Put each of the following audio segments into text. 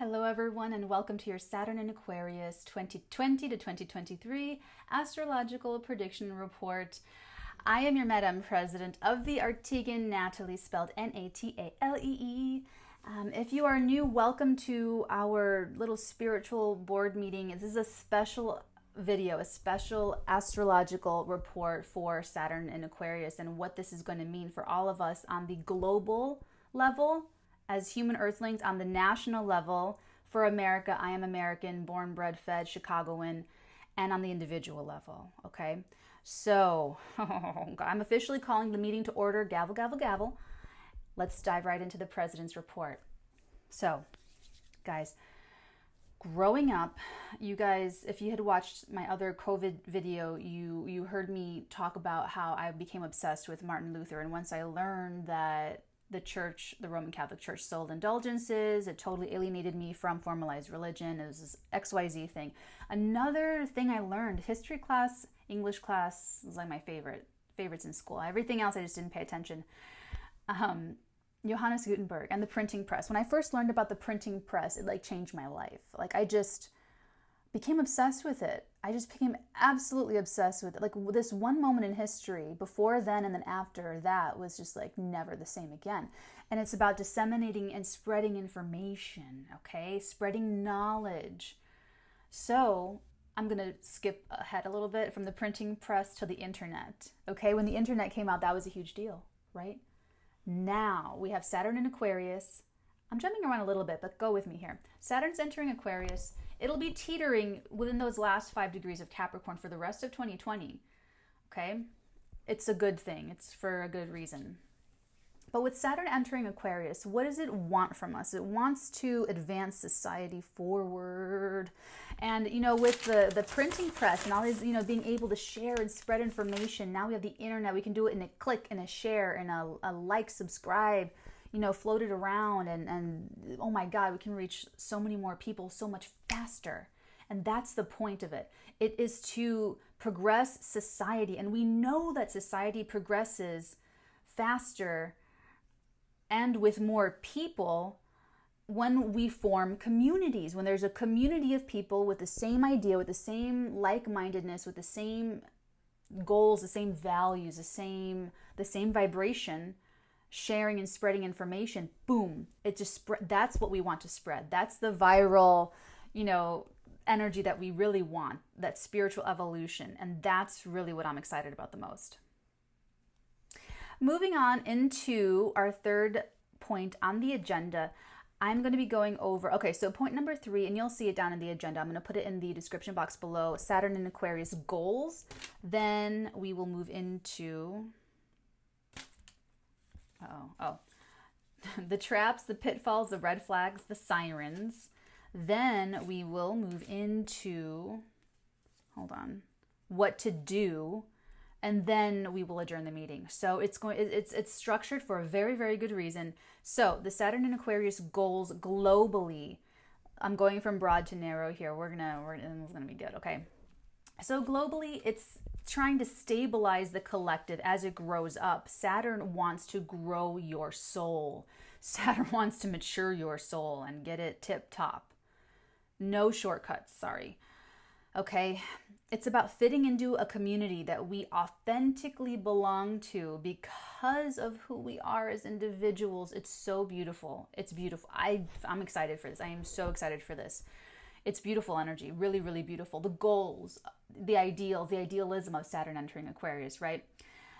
Hello everyone and welcome to your Saturn in Aquarius 2020 to 2023 Astrological Prediction Report. I am your Madam President of the Arteagan, Natalee, spelled Natalee. If you are new, welcome to our little spiritual board meeting. This is a special video, a special astrological report for Saturn in Aquarius and what this is going to mean for all of us on the global level, as human earthlings, on the national level. For America, I am American, born, bred, fed, Chicagoan, and on the individual level, okay? So, I'm officially calling the meeting to order. Gavel, gavel, gavel. Let's dive right into the president's report. So, guys, growing up, you guys, if you had watched my other COVID video, you heard me talk about how I became obsessed with Martin Luther. And once I learned that the church, the Roman Catholic Church, sold indulgences, it totally alienated me from formalized religion. It was this XYZ thing. Another thing I learned, history class, English class was like my favorites in school. Everything else I just didn't pay attention. Johannes Gutenberg and the printing press. When I first learned about the printing press, it like changed my life. Like I just became obsessed with it. I just became absolutely obsessed with it. Like this one moment in history, before then and then after that, was just like never the same again. And it's about disseminating and spreading information, okay? Spreading knowledge. So I'm going to skip ahead a little bit from the printing press to the internet, okay? When the internet came out, that was a huge deal, right? Now we have Saturn in Aquarius. I'm jumping around a little bit, but go with me here. Saturn's entering Aquarius. It'll be teetering within those last 5 degrees of Capricorn for the rest of 2020, okay? It's a good thing. It's for a good reason. But with Saturn entering Aquarius, what does it want from us? It wants to advance society forward. And, you know, with the printing press and all these, you know, being able to share and spread information, now we have the internet. We can do it in a click, in a share, in a like, subscribe, you know, floated around, and oh my God, we can reach so many more people so much faster. And that's the point of it. It is to progress society. And we know that society progresses faster and with more people when we form communities, when there's a community of people with the same idea, with the same like-mindedness, with the same goals, the same values, the same vibration, sharing and spreading information, boom, it just spread. That's what we want to spread. That's the viral, you know, energy that we really want, that spiritual evolution. And that's really what I'm excited about the most. Moving on into our third point on the agenda, I'm going to be going over, okay, so point number 3, and you'll see it down in the agenda. I'm going to put it in the description box below, Saturn in Aquarius goals. Then we will move into the traps, the pitfalls, the red flags, the sirens. Then we will move into, what to do, and then we will adjourn the meeting. So it's structured for a very, very good reason. So the Saturn in Aquarius goals globally. I'm going from broad to narrow here. It's gonna be good, okay? So globally, it's trying to stabilize the collective as it grows up. Saturn wants to grow your soul. Saturn wants to mature your soul and get it tip-top. No shortcuts, sorry. Okay, it's about fitting into a community that we authentically belong to because of who we are as individuals. It's so beautiful. It's beautiful. I'm excited for this. I am so excited for this. It's beautiful energy, really, really beautiful. The goals, the ideals, the idealism of Saturn entering Aquarius, right?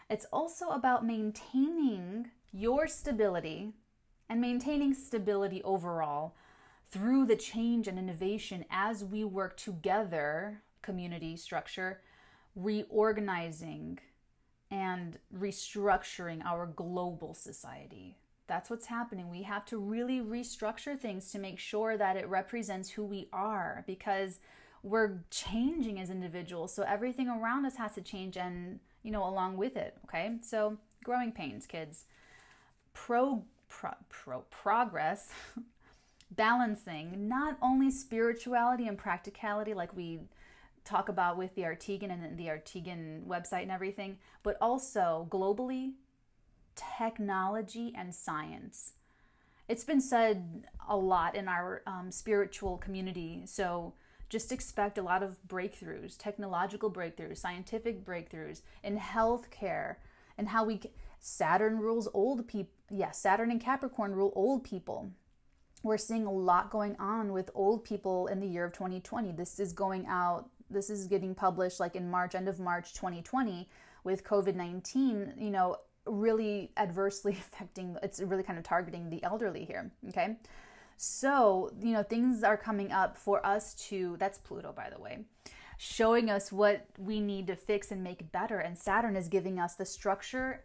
It's also about maintaining your stability and maintaining stability overall through the change and innovation as we work together, community structure, reorganizing and restructuring our global society. That's what's happening. We have to really restructure things to make sure that it represents who we are, because we're changing as individuals. So everything around us has to change and, you know, along with it. Okay. So growing pains, kids. Progress, balancing not only spirituality and practicality like we talk about with the Arteagan and the Arteagan website and everything, but also globally, technology and science. It's been said a lot in our spiritual community. So just expect a lot of breakthroughs, technological breakthroughs, scientific breakthroughs in healthcare, and how Saturn rules old people. Yeah, Saturn and Capricorn rule old people. We're seeing a lot going on with old people in the year of 2020. This is going out, this is getting published like in March, end of March 2020, with COVID-19, you know, really adversely affecting, it's really kind of targeting the elderly here, okay? So, you know, things are coming up for us to, that's Pluto, by the way, showing us what we need to fix and make better. And Saturn is giving us the structure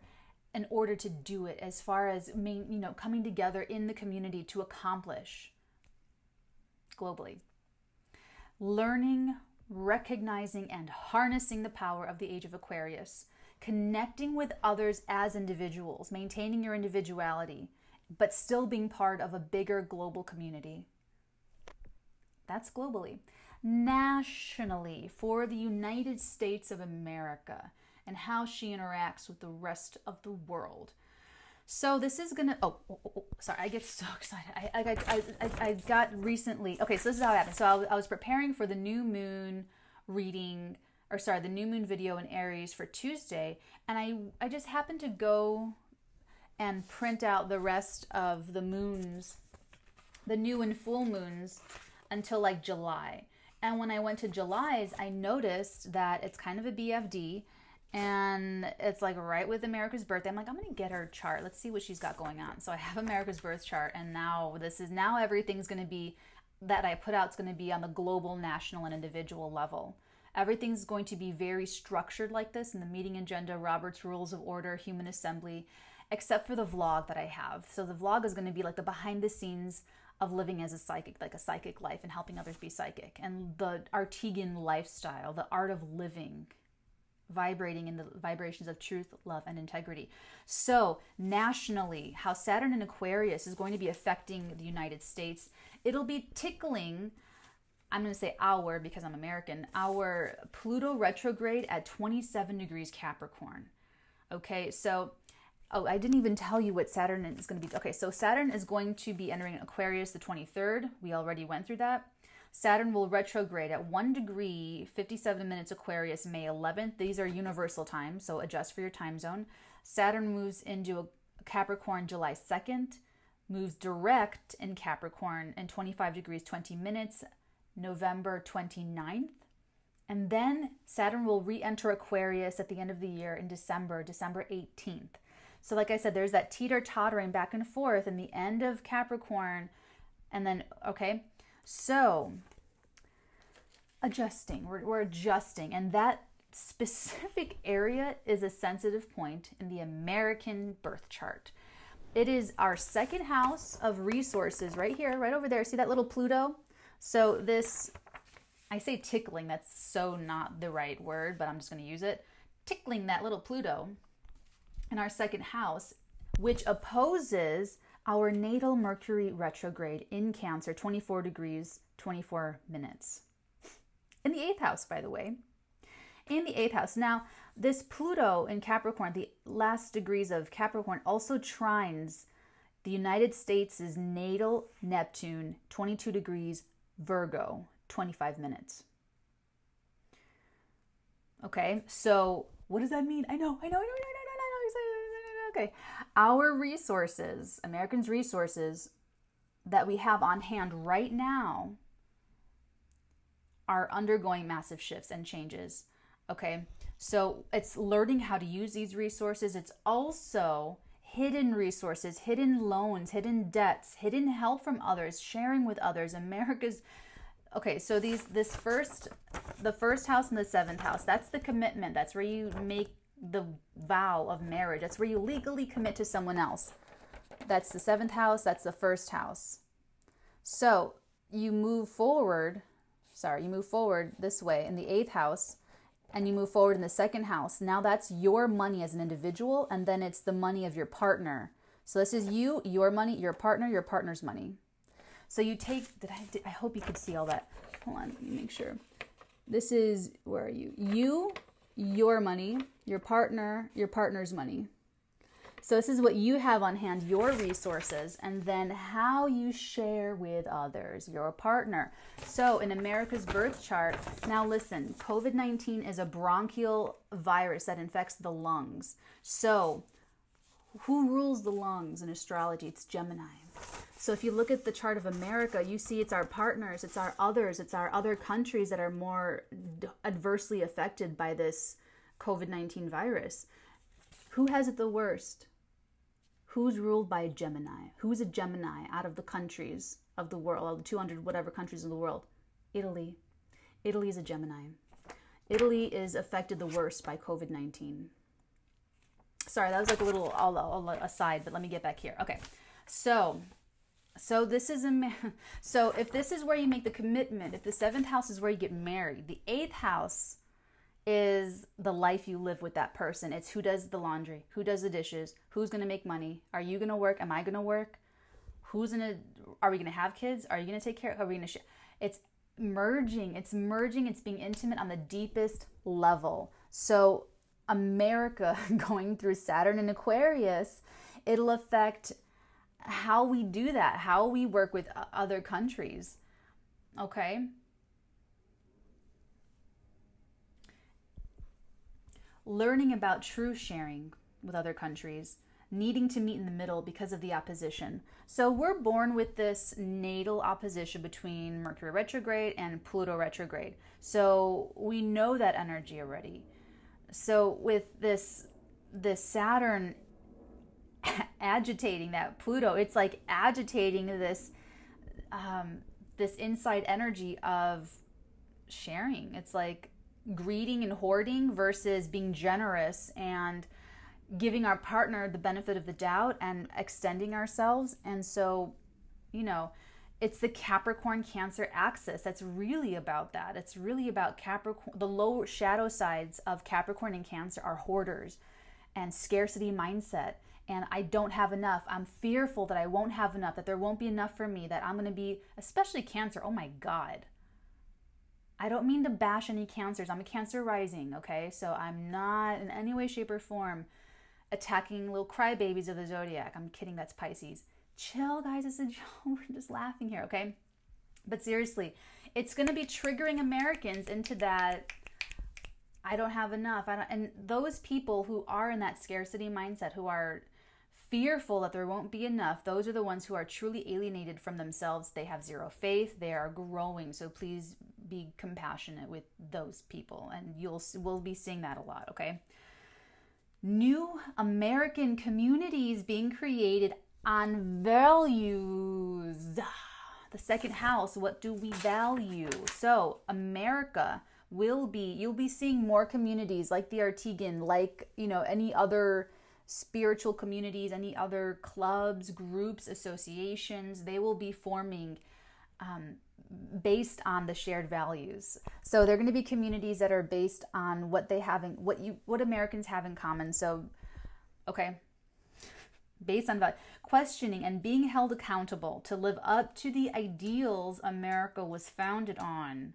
in order to do it, as far as, you know, coming together in the community to accomplish globally. Learning, recognizing, and harnessing the power of the age of Aquarius. Connecting with others as individuals, maintaining your individuality, but still being part of a bigger global community. That's globally. Nationally, for the United States of America, and how she interacts with the rest of the world. So this is gonna, sorry, I get so excited. I got recently, okay, so this is how it happened. So I was preparing for the new moon reading, or sorry, the new moon video in Aries for Tuesday, and I just happened to go and print out the rest of the moons, the new and full moons, until like July. And when I went to July's, I noticed that it's kind of a BFD, and it's like right with America's birthday. I'm like, I'm gonna get her chart. Let's see what she's got going on. So I have America's birth chart, and now everything's gonna be, that I put out, is gonna be on the global, national, and individual level. Everything's going to be very structured like this in the meeting agenda, Robert's Rules of Order, Human Assembly, except for the vlog that I have. So the vlog is going to be like the behind the scenes of living as a psychic, like a psychic life, and helping others be psychic. And the Arteagan lifestyle, the art of living, vibrating in the vibrations of truth, love, and integrity. So nationally, how Saturn in Aquarius is going to be affecting the United States. It'll be tickling, I'm going to say our, because I'm American, our Pluto retrograde at 27 degrees Capricorn. Okay, so, I didn't even tell you what Saturn is going to be. Okay, so Saturn is going to be entering Aquarius the 23rd. We already went through that. Saturn will retrograde at 1 degree, 57 minutes Aquarius, May 11th. These are universal times, so adjust for your time zone. Saturn moves into a Capricorn July 2nd, moves direct in Capricorn in 25 degrees, 20 minutes, November 29th. And then Saturn will re-enter Aquarius at the end of the year in December 18th. So like I said, there's that teeter-tottering back and forth in the end of Capricorn. And then, okay, so adjusting, we're adjusting. And that specific area is a sensitive point in the American birth chart. It is our second house of resources right here, right over there. See that little Pluto? So this, I say tickling, that's so not the right word, but I'm just going to use it. Tickling that little Pluto in our second house, which opposes our natal Mercury retrograde in Cancer, 24 degrees, 24 minutes. In the 8th house, by the way. In the 8th house. Now, this Pluto in Capricorn, the last degrees of Capricorn, also trines the United States' natal Neptune, 22 degrees, Virgo, 25 minutes. Okay, so what does that mean? I know. Okay, our resources, Americans' resources that we have on hand right now are undergoing massive shifts and changes. Okay, so it's learning how to use these resources. It's also hidden resources, hidden loans, hidden debts, hidden help from others, sharing with others. America's, okay, so the first house and the 7th house, that's the commitment. That's where you make the vow of marriage. That's where you legally commit to someone else. That's the 7th house. That's the 1st house. So you move forward this way in the 8th house, and you move forward in the 2nd house. Now that's your money as an individual, and then it's the money of your partner. So this is you, your money, your partner, your partner's money. So you take, I hope you could see all that. Hold on, let me make sure. This is, where are you? You, your money, your partner, your partner's money. So this is what you have on hand, your resources, and then how you share with others, your partner. So in America's birth chart, now listen, COVID-19 is a bronchial virus that infects the lungs. So who rules the lungs in astrology? It's Gemini. So if you look at the chart of America, you see it's our partners, it's our others, it's our other countries that are more adversely affected by this COVID-19 virus. Who has it the worst? Who's ruled by a Gemini? Who's a Gemini out of the countries of the world, all the 200 whatever countries of the world? Italy. Italy is a Gemini. Italy is affected the worst by COVID-19. Sorry, that was like a little all aside, but let me get back here. Okay, so this is so if this is where you make the commitment, if the 7th house is where you get married, the 8th house is the life you live with that person. It's who does the laundry, who does the dishes, who's going to make money, are you going to work, am I going to work, are we going to have kids, are you going to take care, are we going to share? It's merging, it's being intimate on the deepest level. So America going through Saturn and Aquarius, it'll affect how we do that, how we work with other countries. Okay? Learning about true sharing with other countries, needing to meet in the middle because of the opposition. So we're born with this natal opposition between Mercury retrograde and Pluto retrograde. So we know that energy already. So with this Saturn agitating that Pluto, it's like agitating this inside energy of sharing. It's like greeding and hoarding versus being generous and giving our partner the benefit of the doubt and extending ourselves. And so, it's the Capricorn Cancer axis. That's really about that. It's really about Capricorn. The low shadow sides of Capricorn and Cancer are hoarders and scarcity mindset. And I don't have enough. I'm fearful that I won't have enough, that there won't be enough for me, that I'm going to be, especially Cancer. Oh my God. I don't mean to bash any Cancers. I'm a Cancer rising, okay? So I'm not in any way, shape, or form attacking little crybabies of the zodiac. I'm kidding, that's Pisces. Chill, guys, it's a joke. We're just laughing here, okay? But seriously, it's going to be triggering Americans into that, I don't have enough. And those people who are in that scarcity mindset, who are fearful that there won't be enough, those are the ones who are truly alienated from themselves. They have zero faith. They are growing. So please be compassionate with those people. And we'll be seeing that a lot, okay? New American communities being created on values. The 2nd house, what do we value? So America you'll be seeing more communities like the Arteagan, like, any other spiritual communities, any other clubs, groups, associations. They will be forming based on the shared values. So they're going to be communities that are based on what they have what Americans have in common. So, okay, based on that, questioning and being held accountable to live up to the ideals America was founded on.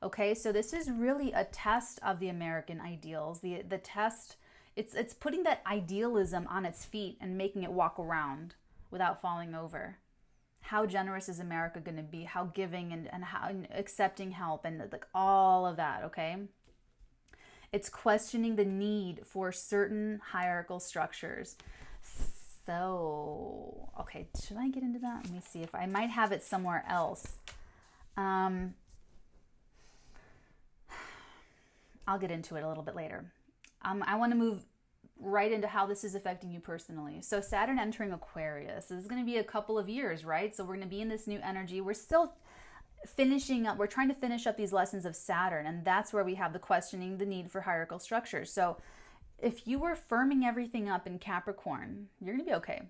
Okay, so this is really a test of the American ideals. The test, it's putting that idealism on its feet and making it walk around without falling over. How generous is America going to be? How giving and how accepting help and like all of that, okay? It's questioning the need for certain hierarchical structures. So, okay, should I get into that? Let me see if I might have it somewhere else. I'll get into it a little bit later. I want to move right into how this is affecting you personally. So Saturn entering Aquarius, this is going to be a couple of years, right? So we're going to be in this new energy. We're still finishing up, we're trying to finish up these lessons of Saturn, and that's where we have the questioning the need for hierarchical structures. So if you were firming everything up in Capricorn, you're going to be okay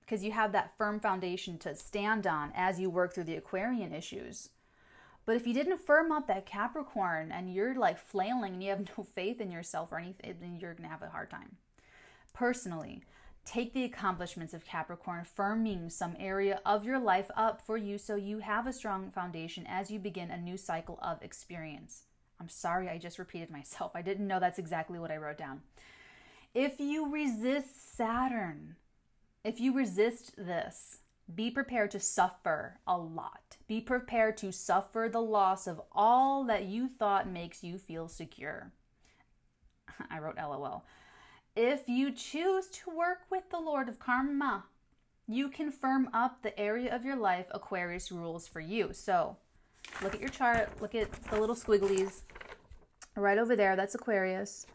because you have that firm foundation to stand on as you work through the Aquarian issues. But if you didn't firm up that Capricorn and you're like flailing and you have no faith in yourself or anything, then you're going to have a hard time. Personally, take the accomplishments of Capricorn, firming some area of your life up for you so you have a strong foundation as you begin a new cycle of experience. I'm sorry, I just repeated myself. I didn't know that's exactly what I wrote down. If you resist Saturn, if you resist this, be prepared to suffer a lot. Be prepared to suffer the loss of all that you thought makes you feel secure. I wrote LOL. If you choose to work with the Lord of Karma, you can firm up the area of your life Aquarius rules for you. So look at your chart. Look at the little squigglies right over there. That's Aquarius.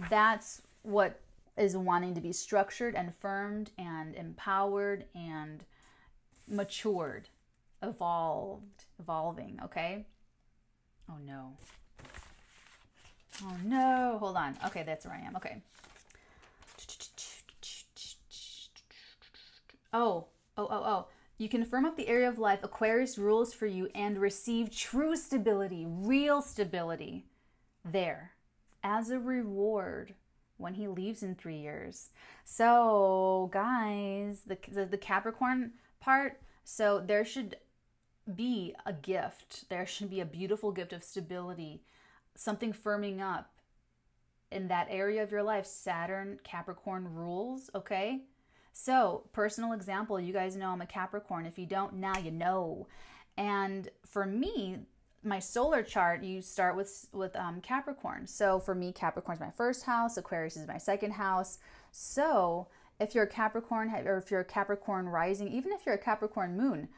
That's what is wanting to be structured and firmed and empowered and matured, evolving, okay? Oh no. Oh no, hold on. Okay, that's where I am. Okay. Oh. You can firm up the area of life Aquarius rules for you and receive true stability, real stability there as a reward when he leaves in 3 years. So, guys, the Capricorn part, so there should be a gift. There should be a beautiful gift of stability, something firming up in that area of your life. Saturn, Capricorn rules, okay? So, personal example, you guys know I'm a Capricorn. If you don't, now you know. And for me, my solar chart, you start with Capricorn. So for me, Capricorn is my first house, Aquarius is my second house. So if you're a Capricorn, or if you're a Capricorn rising, even if you're a Capricorn moon,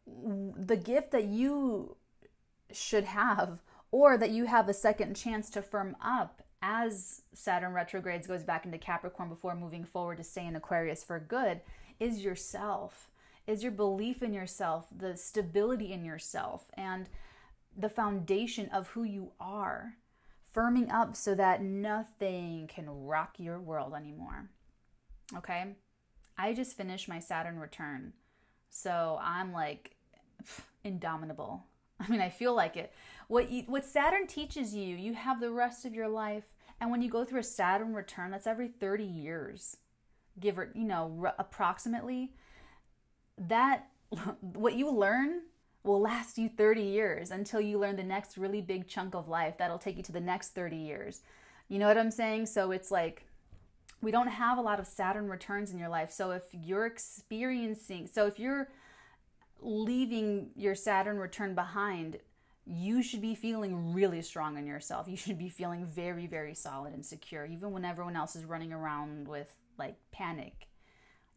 the gift that you should have, or that you have a second chance to firm up as Saturn retrogrades, goes back into Capricorn before moving forward to stay in Aquarius for good, is yourself. Is your belief in yourself, the stability in yourself, and the foundation of who you are, firming up so that nothing can rock your world anymore. Okay? I just finished my Saturn return, so I'm like indomitable. I mean, I feel like it. What Saturn teaches you, you have the rest of your life, and when you go through a Saturn return, that's every 30 years, give or, approximately. That what you learn will last you 30 years until you learn the next really big chunk of life that'll take you to the next 30 years. You know what I'm saying? So it's like, we don't have a lot of Saturn returns in your life. So if you're leaving your Saturn return behind, you should be feeling really strong in yourself. You should be feeling very, very solid and secure, even when everyone else is running around with like panic.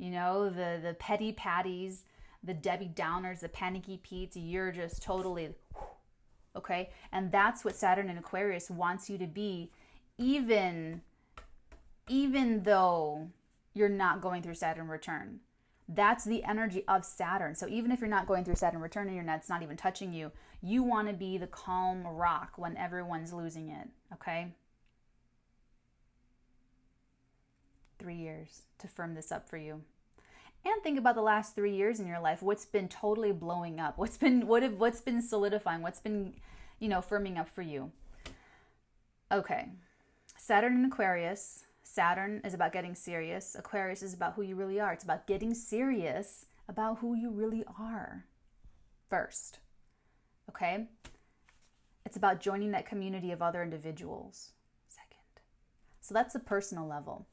You know, the petty patties, the Debbie Downers, the panicky Petes, you're just totally, okay? And that's what Saturn in Aquarius wants you to be, even though you're not going through Saturn return. That's the energy of Saturn. So even if you're not going through Saturn return and it's not even touching you, you want to be the calm rock when everyone's losing it, okay? 3 years to firm this up for you. And think about the last 3 years in your life. What's been totally blowing up? What's been solidifying? What's been, firming up for you? Okay. Saturn in Aquarius. Saturn is about getting serious. Aquarius is about who you really are. It's about getting serious about who you really are first. Okay? It's about joining that community of other individuals second. So that's the personal level.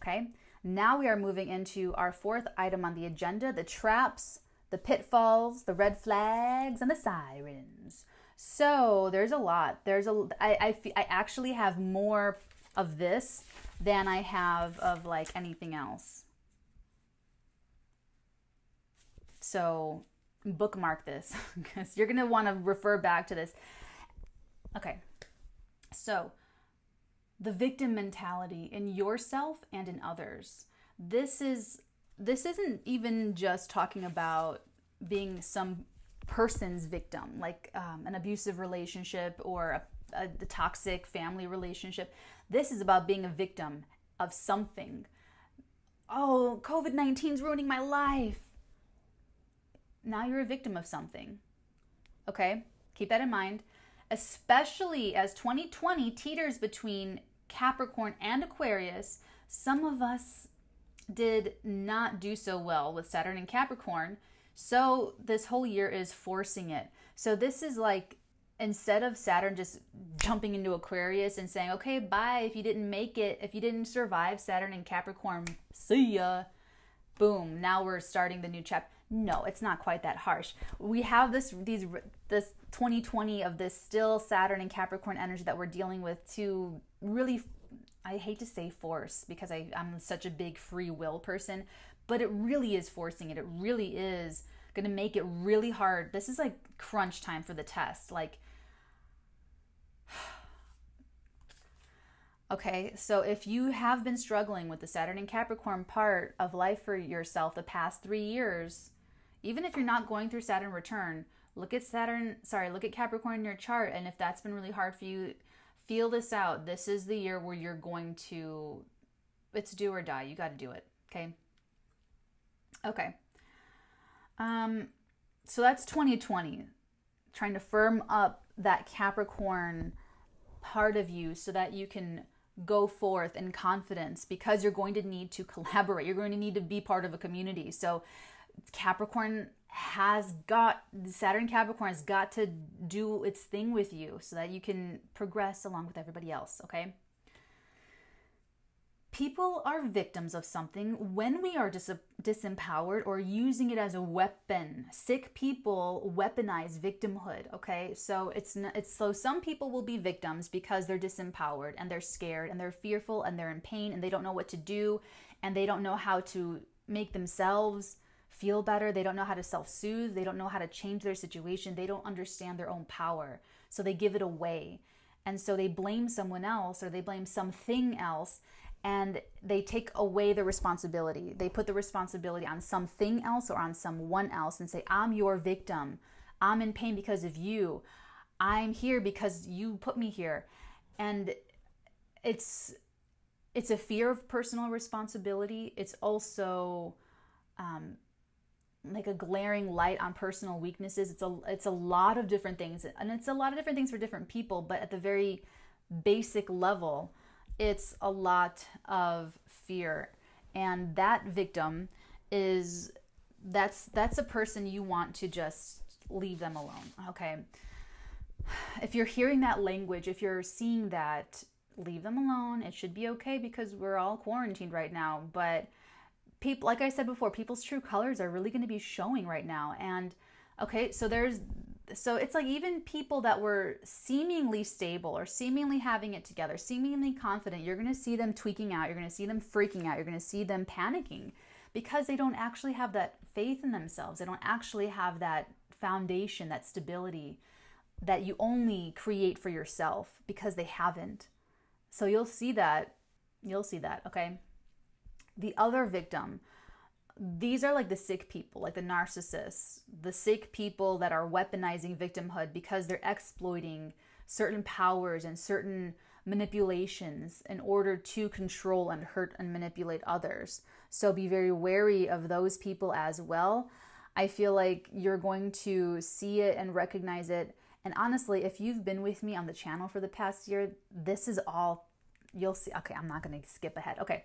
Okay, now we are moving into our fourth item on the agenda, the traps, the pitfalls, the red flags, and the sirens. So there's a lot. I actually have more of this than I have of like anything else. So bookmark this because you're going to want to refer back to this. Okay, so the victim mentality in yourself and in others. This isn't even just talking about being some person's victim, like an abusive relationship or a toxic family relationship. This is about being a victim of something. Oh, COVID-19 is ruining my life. Now you're a victim of something. Okay? Keep that in mind. Especially as 2020 teeters between Capricorn and Aquarius, some of us did not do so well with Saturn and Capricorn. So this whole year is forcing it. So this is like instead of Saturn just jumping into Aquarius and saying, okay, bye, if you didn't make it, if you didn't survive Saturn and Capricorn, see ya, boom, now we're starting the new chapter. No, it's not quite that harsh. We have this 2020 of this still Saturn and Capricorn energy that we're dealing with to really, I hate to say force because I'm such a big free will person, but it really is forcing it. It really is going to make it really hard. This is like crunch time for the test. Like, okay, so if you have been struggling with the Saturn and Capricorn part of life for yourself the past 3 years, even if you're not going through Saturn return, look at Capricorn in your chart. And if that's been really hard for you, feel this out. This is the year where you're going to, it's do or die. You got to do it. Okay. Okay. So that's 2020, trying to firm up that Capricorn part of you so that you can go forth in confidence, because you're going to need to collaborate. You're going to need to be part of a community. So Saturn Capricorn has got to do its thing with you so that you can progress along with everybody else, okay? People are victims of something when we are disempowered or using it as a weapon. Sick people weaponize victimhood, okay? So so some people will be victims because they're disempowered and they're scared and they're fearful and they're in pain and they don't know what to do and they don't know how to make themselves feel better. They don't know how to self-soothe. They don't know how to change their situation. They don't understand their own power. So they give it away. And so they blame someone else or they blame something else, and they take away the responsibility. They put the responsibility on something else or on someone else and say, I'm your victim. I'm in pain because of you. I'm here because you put me here. And it's a fear of personal responsibility. It's also like a glaring light on personal weaknesses. It's a lot of different things, and it's a lot of different things for different people, but at the very basic level, it's a lot of fear. And that victim that's a person you want to just leave them alone, okay? If you're hearing that language, if you're seeing that, leave them alone. It should be okay because we're all quarantined right now, but people, like I said before, people's true colors are really going to be showing right now. And okay, so it's like even people that were seemingly stable or seemingly having it together, seemingly confident, you're going to see them tweaking out. You're going to see them freaking out. You're going to see them panicking because they don't actually have that faith in themselves. They don't actually have that foundation, that stability that you only create for yourself, because they haven't. So you'll see that, okay? The other victim, these are like the sick people, like the narcissists, the sick people that are weaponizing victimhood because they're exploiting certain powers and certain manipulations in order to control and hurt and manipulate others. So be very wary of those people as well. I feel like you're going to see it and recognize it. And honestly, if you've been with me on the channel for the past year, this is all you'll see. Okay, I'm not going to skip ahead. Okay.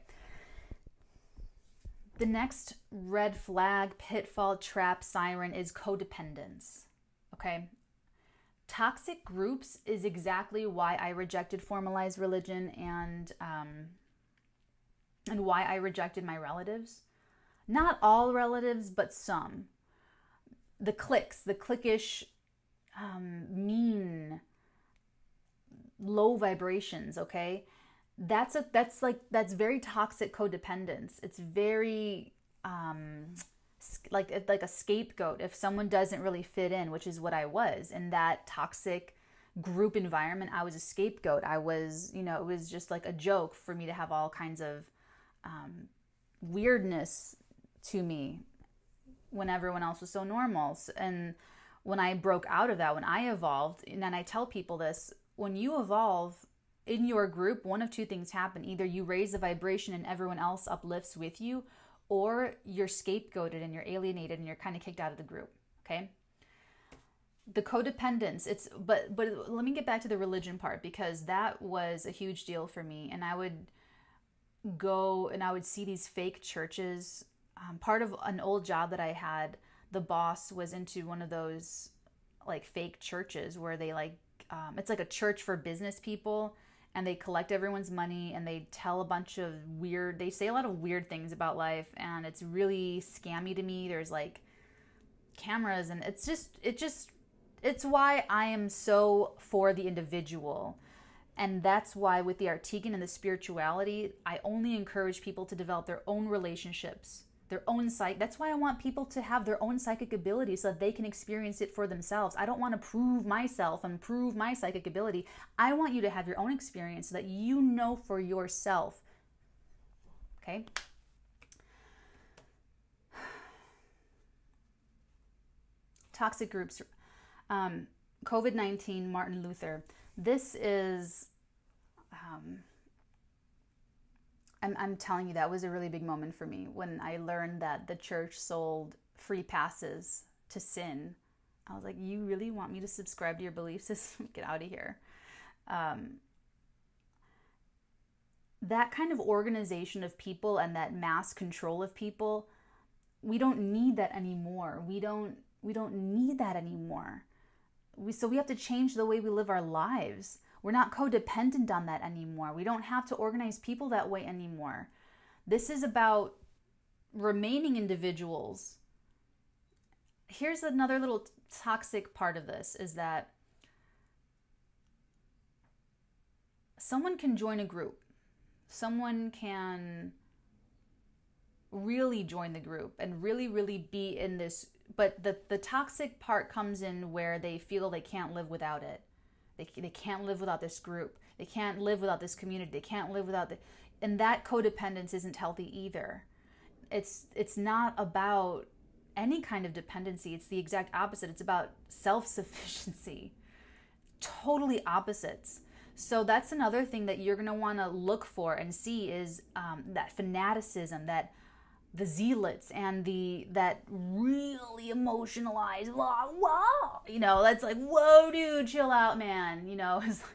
The next red flag, pitfall, trap, siren is codependence. Okay. Toxic groups is exactly why I rejected formalized religion and why I rejected my relatives. Not all relatives, but some. The cliques, the cliquish, mean, low vibrations, okay? That's very toxic codependence. It's very like a scapegoat if someone doesn't really fit in, which is what I was in that toxic group environment. I was a scapegoat. I was, it was just like a joke for me to have all kinds of weirdness to me when everyone else was so normal. And when I broke out of that, when I evolved, and I tell people this, when you evolve in your group, one of two things happen. Either you raise the vibration and everyone else uplifts with you, or you're scapegoated and you're alienated and you're kind of kicked out of the group, okay? The codependence, but let me get back to the religion part, because that was a huge deal for me. And I would go and I would see these fake churches. Part of an old job that I had, the boss was into one of those like fake churches where they like it's like a church for business people, and they collect everyone's money and they tell a bunch of they say a lot of weird things about life, and it's really scammy to me. There's like cameras, and it's why I am so for the individual. And that's why with the Arteagan and the spirituality, I only encourage people to develop their own relationships, their own psych. That's why I want people to have their own psychic ability so that they can experience it for themselves. I don't want to prove myself and prove my psychic ability. I want you to have your own experience so that you know for yourself. Okay? Toxic groups. COVID-19, Martin Luther. This is, I'm telling you, that was a really big moment for me when I learned that the church sold free passes to sin. I was like, you really want me to subscribe to your belief system? Get out of here. That kind of organization of people and that mass control of people, we don't need that anymore. We don't need that anymore. So we have to change the way we live our lives. We're not codependent on that anymore. We don't have to organize people that way anymore. This is about remaining individuals. Here's another little toxic part of this, is that someone can join a group. Someone can really join the group and really, really be in this. But the toxic part comes in where they feel they can't live without it. They can't live without this group. They can't live without this community. They can't live without and that codependence isn't healthy either. It's not about any kind of dependency. It's the exact opposite. It's about self-sufficiency. Totally opposites. So that's another thing that you're going to want to look for and see is that fanaticism, that the zealots and that really emotionalized, whoa, that's like, whoa, dude, chill out, man. It's like,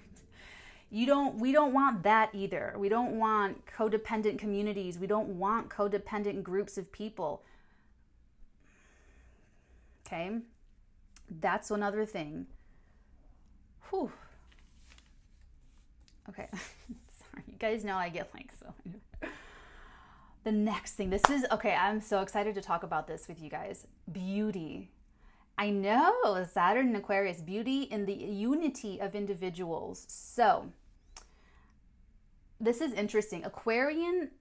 we don't want that either. We don't want codependent communities. We don't want codependent groups of people. Okay. That's another thing. Whew. Okay. Sorry. You guys know I get like so. The next thing, I'm so excited to talk about this with you guys. Beauty. I know, Saturn and Aquarius, beauty in the unity of individuals. So, this is interesting. Aquarius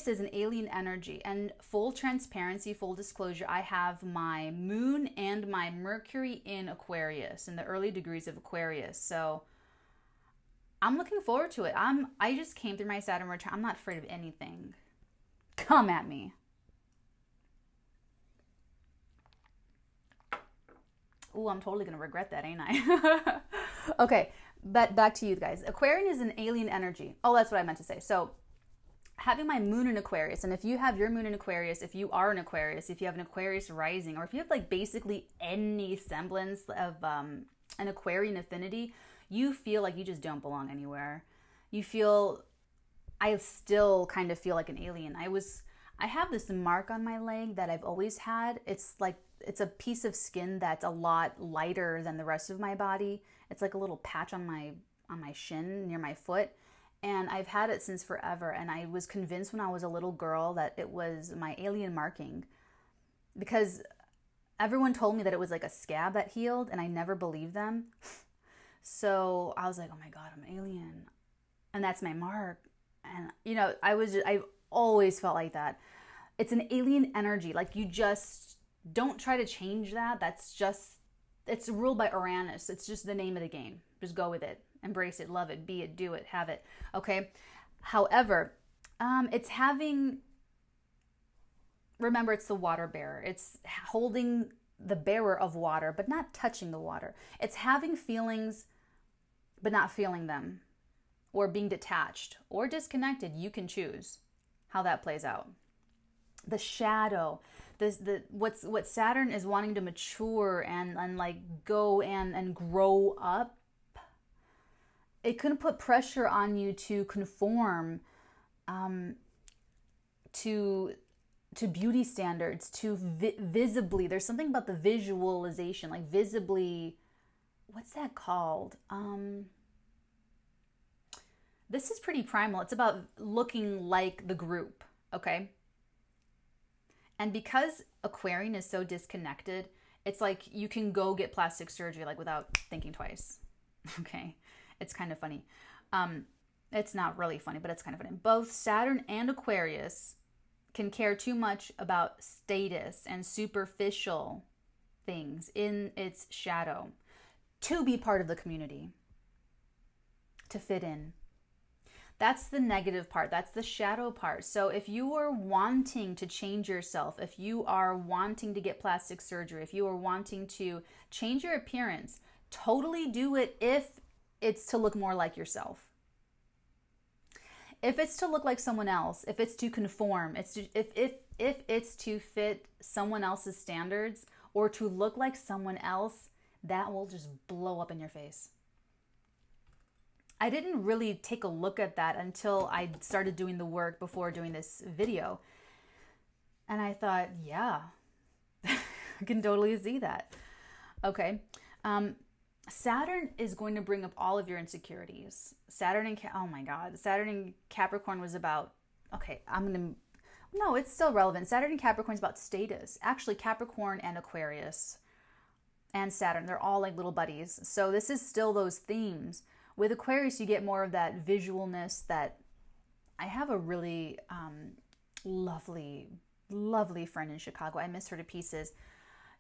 is an alien energy, and full transparency, full disclosure, I have my moon and my Mercury in Aquarius, in the early degrees of Aquarius. So, I'm looking forward to it. I just came through my Saturn return. I'm not afraid of anything. Come at me. Ooh, I'm totally going to regret that, ain't I? Okay, but back to you guys. Aquarian is an alien energy. Oh, that's what I meant to say. So, having my moon in Aquarius, and if you have your moon in Aquarius, if you are an Aquarius, if you have an Aquarius rising, or if you have like basically any semblance of an Aquarian affinity, you feel like you just don't belong anywhere. I still kind of feel like an alien. I have this mark on my leg that I've always had. It's a piece of skin that's a lot lighter than the rest of my body. It's like a little patch on my shin near my foot. And I've had it since forever. And I was convinced when I was a little girl that it was my alien marking, because everyone told me that it was like a scab that healed, and I never believed them. So I was like, oh my God, I'm an alien. And that's my mark. And, I've always felt like that. It's an alien energy. Like, you just don't try to change that. It's ruled by Uranus. It's just the name of the game. Just go with it. Embrace it, love it, be it, do it, have it. Okay. However, remember, it's the water bearer. It's holding the bearer of water, but not touching the water. It's having feelings, but not feeling them, or being detached or disconnected. You can choose how that plays out. The shadow, what Saturn is wanting to mature and like go and grow up. It can put pressure on you to conform to beauty standards, to visibly. There's something about the visualization, like visibly what's that called? This is pretty primal. It's about looking like the group, okay? And because Aquarian is so disconnected, it's like you can go get plastic surgery like without thinking twice, okay? It's kind of funny. It's not really funny, but it's kind of funny. Both Saturn and Aquarius can care too much about status and superficial things in its shadow to be part of the community, to fit in. That's the negative part. That's the shadow part. So if you are wanting to change yourself, if you are wanting to get plastic surgery, if you are wanting to change your appearance, totally do it if it's to look more like yourself. If it's to look like someone else, if it's to conform, if it's to fit someone else's standards or to look like someone else, that will just blow up in your face. I didn't really take a look at that until I started doing the work before doing this video. And I thought, yeah, I can totally see that. Okay. Saturn is going to bring up all of your insecurities. Saturn and Capricorn was about, okay, no, it's still relevant. Saturn and Capricorn is about status. Actually, Capricorn and Aquarius and Saturn, they're all like little buddies. So this is still those themes. With Aquarius, you get more of that visualness that I have a really lovely friend in Chicago. I miss her to pieces.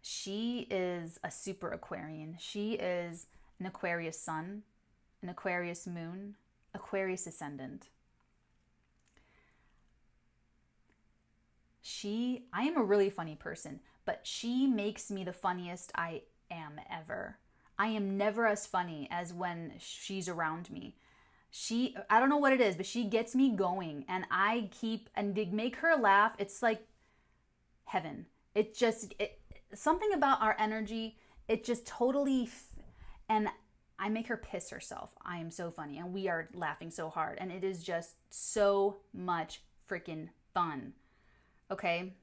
She is a super Aquarian. She is an Aquarius sun, an Aquarius moon, Aquarius ascendant. I am a really funny person, but she makes me the funniest I am ever. I am never as funny as when she's around me. I don't know what it is, but she gets me going, and to make her laugh, it's like heaven. Something about our energy, it just totally, and I make her piss herself. I am so funny, and we are laughing so hard, and it is just so much freaking fun. Okay?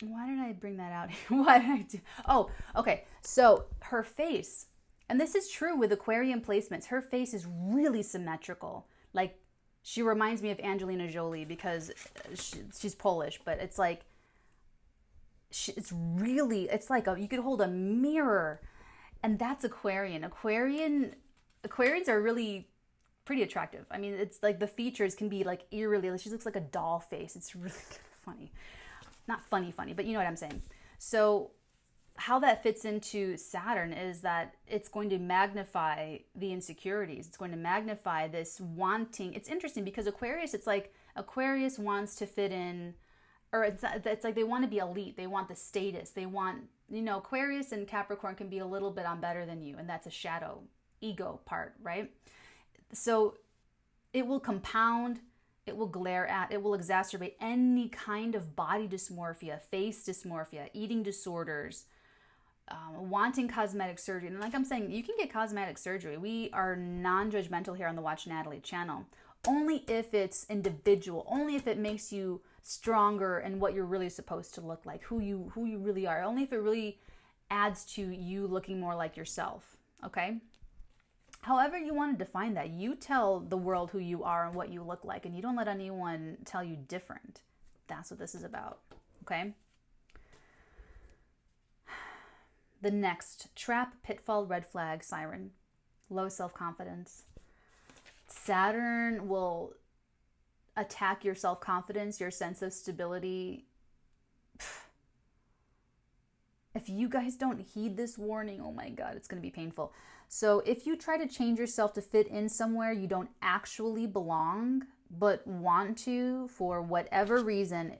Why did I bring that out? Why did I do? Oh, okay. So her face, and this is true with Aquarian placements, her face is really symmetrical. Like, she reminds me of Angelina Jolie because she's Polish, but it's like, it's like you could hold a mirror, and that's Aquarian. Aquarians are really pretty attractive. I mean, it's like the features can be like eerily, she looks like a doll face. It's really kind of funny. Not funny, but you know what I'm saying. So how that fits into Saturn is that it's going to magnify the insecurities. It's going to magnify this wanting. It's interesting because Aquarius, it's like Aquarius wants to fit in, or it's like they want to be elite. They want the status. They want, Aquarius and Capricorn can be a little bit on better than you, and that's a shadow ego part, right? So it will compound. It will glare at, it will exacerbate any kind of body dysmorphia, face dysmorphia, eating disorders, wanting cosmetic surgery. And like I'm saying, you can get cosmetic surgery. We are non-judgmental here on the WatchNatalee channel. Only if it's individual, only if it makes you stronger in what you're really supposed to look like, who you really are. Only if it really adds to you looking more like yourself, okay? However you want to define that, you tell the world who you are and what you look like, and you don't let anyone tell you different. That's what this is about, okay? The next, trap, pitfall, red flag, siren, low self-confidence. Saturn will attack your self-confidence, your sense of stability. If you guys don't heed this warning, oh my God, it's going to be painful. So if you try to change yourself to fit in somewhere you don't actually belong, but want to for whatever reason,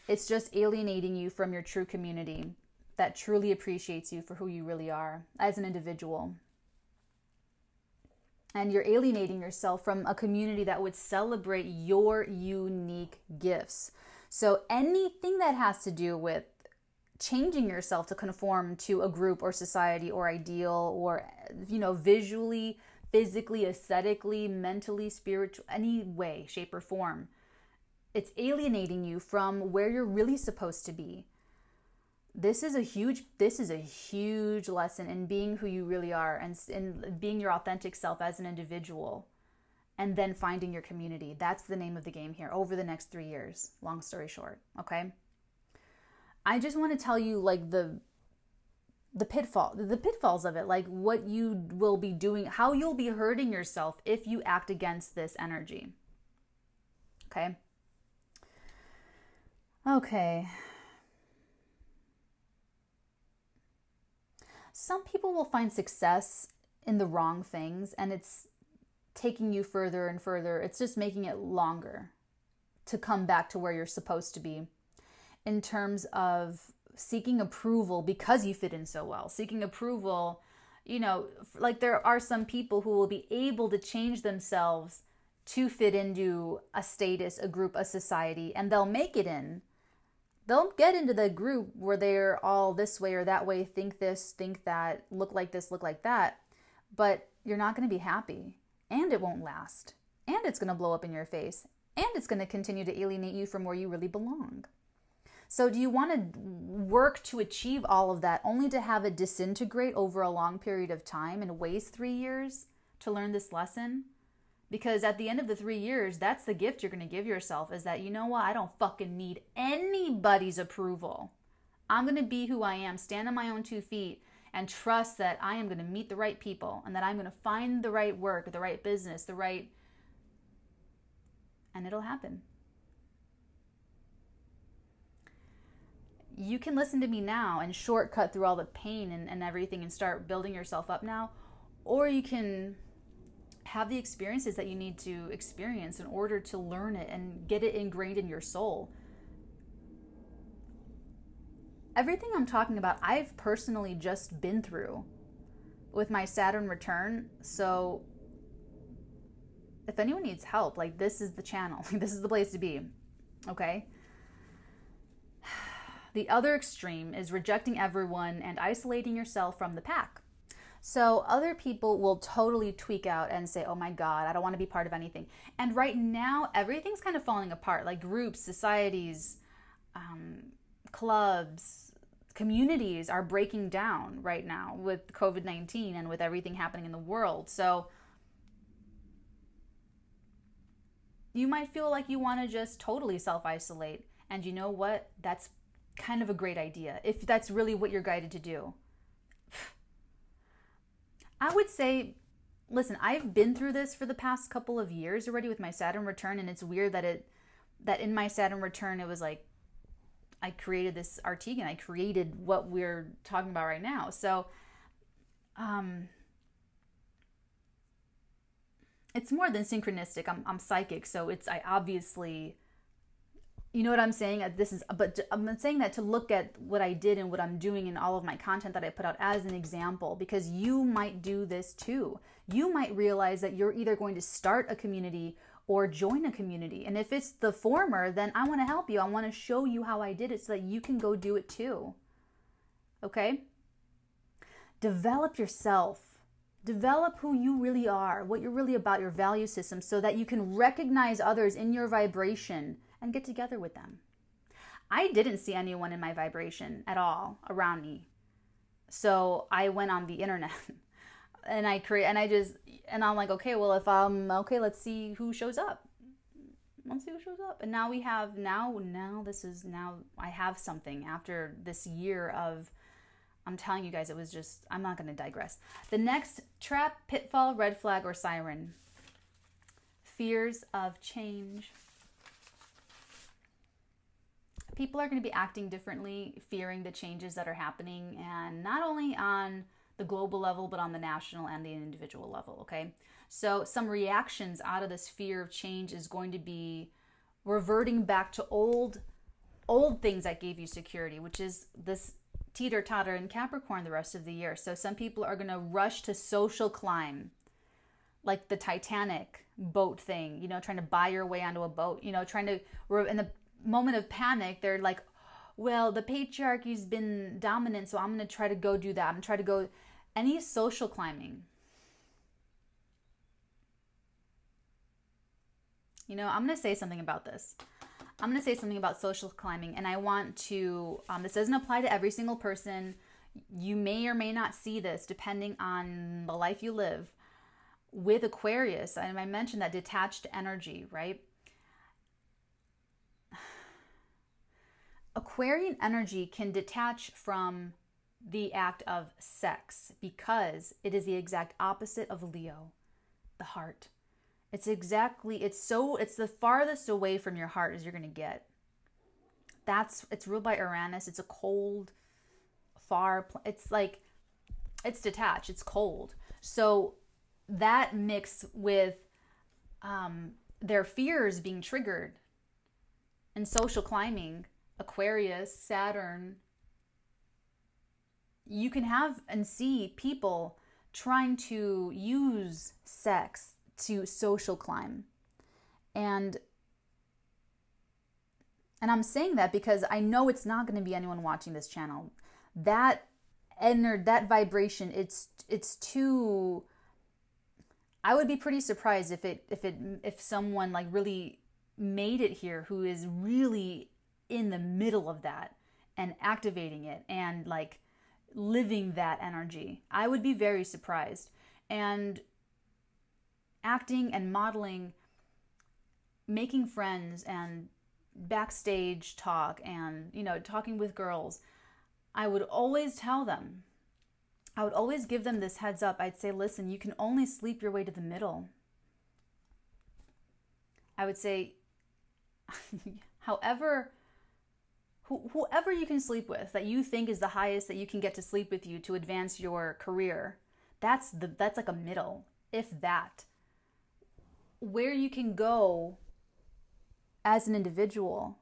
it's just alienating you from your true community that truly appreciates you for who you really are as an individual. And you're alienating yourself from a community that would celebrate your unique gifts. So anything that has to do with changing yourself to conform to a group or society or ideal or, visually, physically, aesthetically, mentally, spiritual, any way, shape, or form, it's alienating you from where you're really supposed to be. this is a huge lesson in being who you really are, and in being your authentic self as an individual, and then finding your community. That's the name of the game here over the next 3 years. Long story short, okay? I just want to tell you like the pitfalls of it, like what you will be doing, how you'll be hurting yourself if you act against this energy. Okay? Okay. Some people will find success in the wrong things, and it's taking you further and further. It's just making it longer to come back to where you're supposed to be in terms of seeking approval because you fit in so well. Seeking approval, you know, like there are some people who will be able to change themselves to fit into a status, a group, a society, and they'll make it in. They'll get into the group where they're all this way or that way, think this, think that, look like this, look like that. But you're not going to be happy, and it won't last, and it's going to blow up in your face, and it's going to continue to alienate you from where you really belong. So do you want to work to achieve all of that only to have it disintegrate over a long period of time and waste 3 years to learn this lesson? Because at the end of the 3 years, that's the gift you're going to give yourself, is that, you know what, I don't fucking need anybody's approval. I'm going to be who I am, stand on my own 2 feet, and trust that I am going to meet the right people, and that I'm going to find the right work, the right business, and it'll happen. You can listen to me now and shortcut through all the pain and everything and start building yourself up now, or you can have the experiences that you need to experience in order to learn it and get it ingrained in your soul. Everything I'm talking about, I've personally just been through with my Saturn return. So if anyone needs help, like, this is the channel. This is the place to be. Okay? The other extreme is rejecting everyone and isolating yourself from the pack. So other people will totally tweak out and say, oh my God, I don't want to be part of anything. And right now, everything's kind of falling apart. Like groups, societies, clubs, communities are breaking down right now with COVID-19 and with everything happening in the world. So you might feel like you want to just totally self-isolate. And you know what? That's kind of a great idea if that's really what you're guided to do. I would say, listen, I've been through this for the past couple of years already with my Saturn return, and it's weird that in my Saturn return it was like I created this Arteagan. I created what we're talking about right now. So it's more than synchronistic. I'm psychic, so I obviously, you know what I'm saying? But I'm saying that to look at what I did and what I'm doing in all of my content that I put out as an example, because you might do this too. You might realize that you're either going to start a community or join a community. And if it's the former, then I want to help you. I want to show you how I did it so that you can go do it too. Okay? Develop yourself. Develop who you really are, what you're really about, your value system, so that you can recognize others in your vibration and get together with them. I didn't see anyone in my vibration at all around me. So I went on the internet and I'm like, okay, well, if I'm okay, let's see who shows up. Let's see who shows up. And now I have something after this year of, I'm telling you guys, it was just, I'm not going to digress. The next trap, pitfall, red flag, or siren. Fears of change. People are going to be acting differently, fearing the changes that are happening, and not only on the global level, but on the national and the individual level, okay? So some reactions out of this fear of change is going to be reverting back to old things that gave you security, which is this teeter-totter in Capricorn the rest of the year. So some people are going to rush to social climb, like the Titanic boat thing, you know, trying to buy your way onto a boat, you know, in the moment of panic, they're like, well, the patriarchy's been dominant, so I'm going to try to go do that. I'm going to try to go any social climbing. You know, I'm going to say something about this. I'm going to say something about social climbing, and I want to, this doesn't apply to every single person. You may or may not see this depending on the life you live. With Aquarius, and I mentioned that detached energy, right? Aquarian energy can detach from the act of sex because it is the exact opposite of Leo, the heart. It's the farthest away from your heart as you're going to get. It's ruled by Uranus. It's a cold, it's detached. It's cold. So that mixed with their fears being triggered in social climbing, Aquarius, Saturn, you can have and see people trying to use sex to social climb. And I'm saying that because I know it's not going to be anyone watching this channel. That vibration, it's too, I would be pretty surprised if someone like really made it here who is really in the middle of that and activating it and like living that energy. I would be very surprised. And acting and modeling, making friends and backstage talk and, talking with girls, I would always tell them, I would always give them this heads up. I'd say, listen, you can only sleep your way to the middle. I would say, whoever you can sleep with that you think is the highest that you can get to sleep with you to advance your career, that's like a middle, if that. Where you can go as an individual,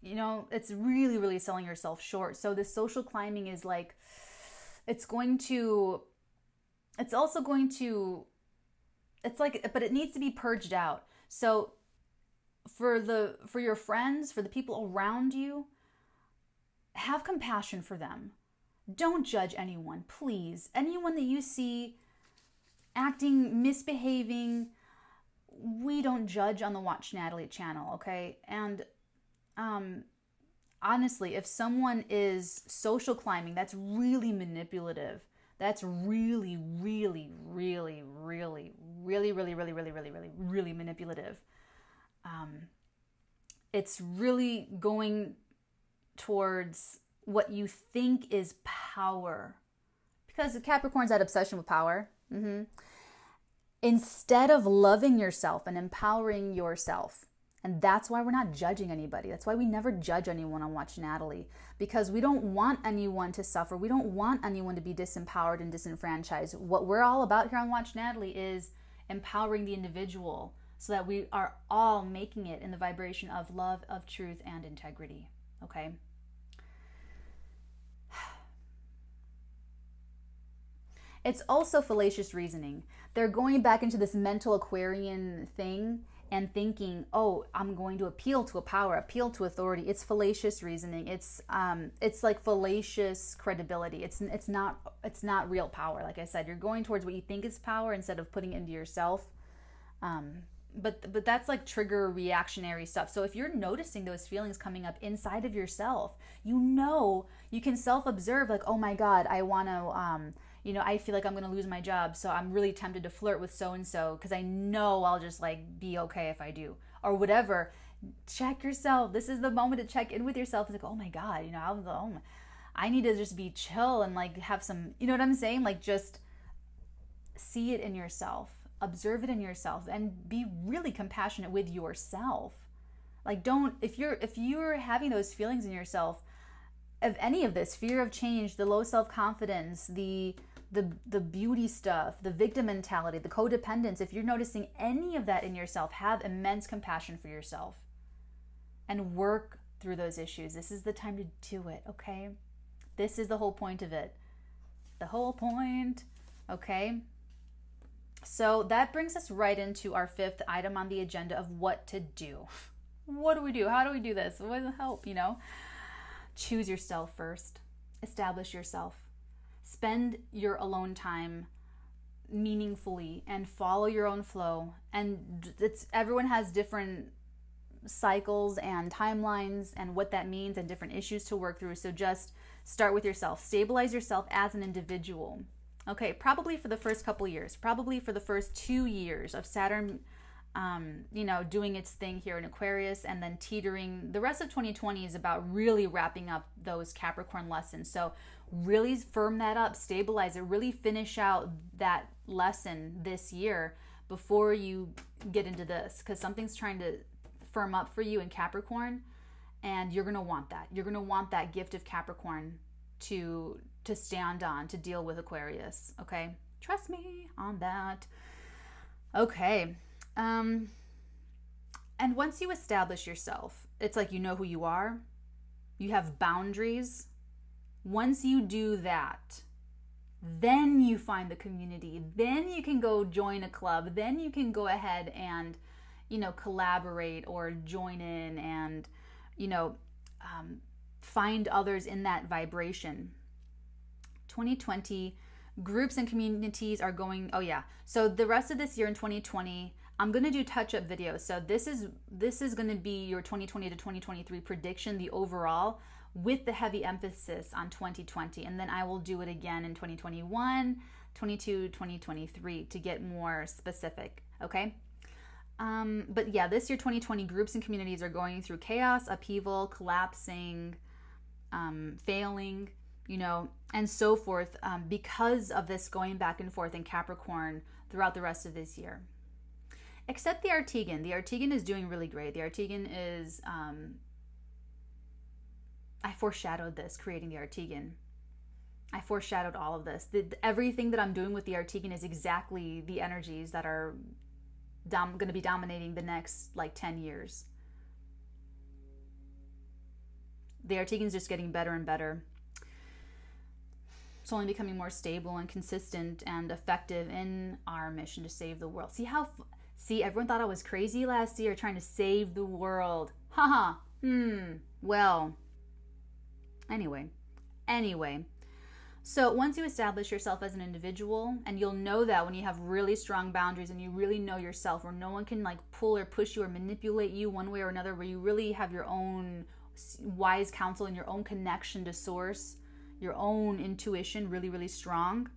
it's really, really selling yourself short. So this social climbing is like, but it needs to be purged out. So for your friends, for the people around you, have compassion for them. Don't judge anyone, please. Anyone that you see acting, misbehaving, we don't judge on the WatchNatalee channel, okay? And honestly, if someone is social climbing, that's really manipulative. That's really, really, really, really, really, really, really, really, really, really, really manipulative. It's really going towards what you think is power. Because Capricorn's that obsession with power. Instead of loving yourself and empowering yourself. And that's why we're not judging anybody. That's why we never judge anyone on WatchNatalee. Because we don't want anyone to suffer. We don't want anyone to be disempowered and disenfranchised. What we're all about here on WatchNatalee is empowering the individual so that we are all making it in the vibration of love, of truth, and integrity. Okay? It's also fallacious reasoning. They're going back into this mental Aquarian thing and thinking, oh, I'm going to appeal to a power, appeal to authority. It's fallacious reasoning. It's like fallacious credibility. It's not real power. Like I said, you're going towards what you think is power instead of putting it into yourself. But that's like trigger reactionary stuff. So if you're noticing those feelings coming up inside of yourself, you can self-observe like, oh my God, I want to, I feel like I'm going to lose my job. So I'm really tempted to flirt with so-and-so because I know I'll just like be okay if I do or whatever. Check yourself. This is the moment to check in with yourself. It's like, oh my God, I need to just be chill and like have some, you know what I'm saying? Like just see it in yourself, observe it in yourself and be really compassionate with yourself. Like if you're having those feelings in yourself of any of this, fear of change, the low self-confidence, the beauty stuff, the victim mentality, the codependence, if you're noticing any of that in yourself, have immense compassion for yourself and work through those issues. This is the time to do it, okay? This is the whole point of it. The whole point, okay? So that brings us right into our fifth item on the agenda of what to do. What do we do? How do we do this? What will help, Choose yourself first. Establish yourself. Spend your alone time meaningfully and follow your own flow. And everyone has different cycles and timelines and what that means and different issues to work through. So just start with yourself. Stabilize yourself as an individual. Okay, probably for the first couple years, probably for the first 2 years of Saturn, doing its thing here in Aquarius, and then teetering. The rest of 2020 is about really wrapping up those Capricorn lessons. So really firm that up, stabilize it, really finish out that lesson this year before you get into this, because something's trying to firm up for you in Capricorn, and you're going to want that. You're going to want that gift of Capricorn to stand on, to deal with Aquarius, okay? Trust me on that. Okay. And once you establish yourself, it's like you know who you are, you have boundaries. Once you do that, then you find the community. Then you can go join a club. Then you can go ahead and, collaborate or join in and, find others in that vibration. 2020, groups and communities are going, so the rest of this year in 2020, I'm going to do touch-up videos. So this is going to be your 2020 to 2023 prediction, the overall, with the heavy emphasis on 2020. And then I will do it again in 2021, 22, 2023 to get more specific, okay? But yeah, this year 2020, groups and communities are going through chaos, upheaval, collapsing, failing, and so forth, because of this going back and forth in Capricorn throughout the rest of this year. Except the Arteagan. The Arteagan is doing really great. The Arteagan is, I foreshadowed this, creating the Arteagan. I foreshadowed all of this. Everything that I'm doing with the Arteagan is exactly the energies that are going to be dominating the next 10 years. The Arteagan is just getting better and better. It's only becoming more stable and consistent and effective in our mission to save the world. See, everyone thought I was crazy last year trying to save the world. Haha. Well, anyway. So once you establish yourself as an individual, and you'll know that when you have really strong boundaries and you really know yourself, where no one can pull or push you or manipulate you one way or another, where you really have your own wise counsel and your own connection to source, your own intuition really, really strong,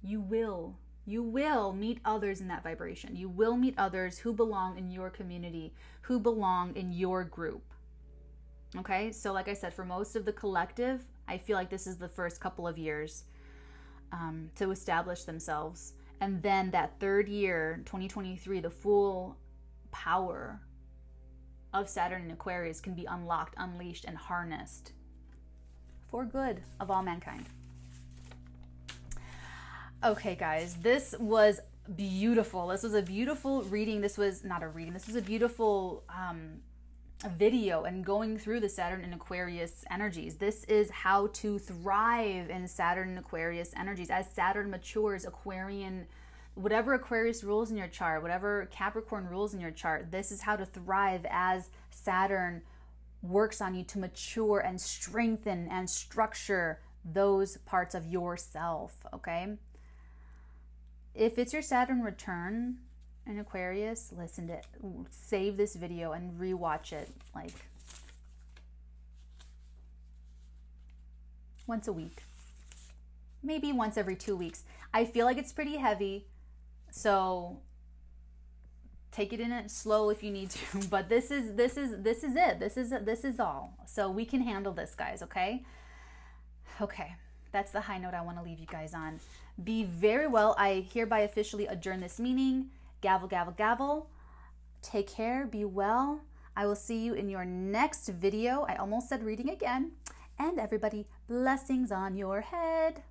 you will meet others in that vibration. You will meet others who belong in your community, who belong in your group. Okay, so like I said, for most of the collective, I feel like this is the first couple of years to establish themselves. And then that third year, 2023, the full power of Saturn and Aquarius can be unlocked, unleashed, and harnessed for good of all mankind. Okay, guys, this was beautiful. This was a beautiful reading. This was not a reading. This was a beautiful video and going through the Saturn and Aquarius energies. This is how to thrive in Saturn and Aquarius energies. As Saturn matures, Aquarian, whatever Aquarius rules in your chart, whatever Capricorn rules in your chart, this is how to thrive as Saturn works on you to mature and strengthen and structure those parts of yourself, okay? If it's your Saturn return in Aquarius, listen to it, save this video and rewatch it once a week, maybe once every 2 weeks. I feel like it's pretty heavy, so take it in it slow if you need to, but this is it. This is all. So we can handle this, guys, okay? Okay. That's the high note I want to leave you guys on. Be very well. I hereby officially adjourn this meeting. Gavel, gavel, gavel. Take care. Be well. I will see you in your next video. I almost said reading again. And everybody, blessings on your head.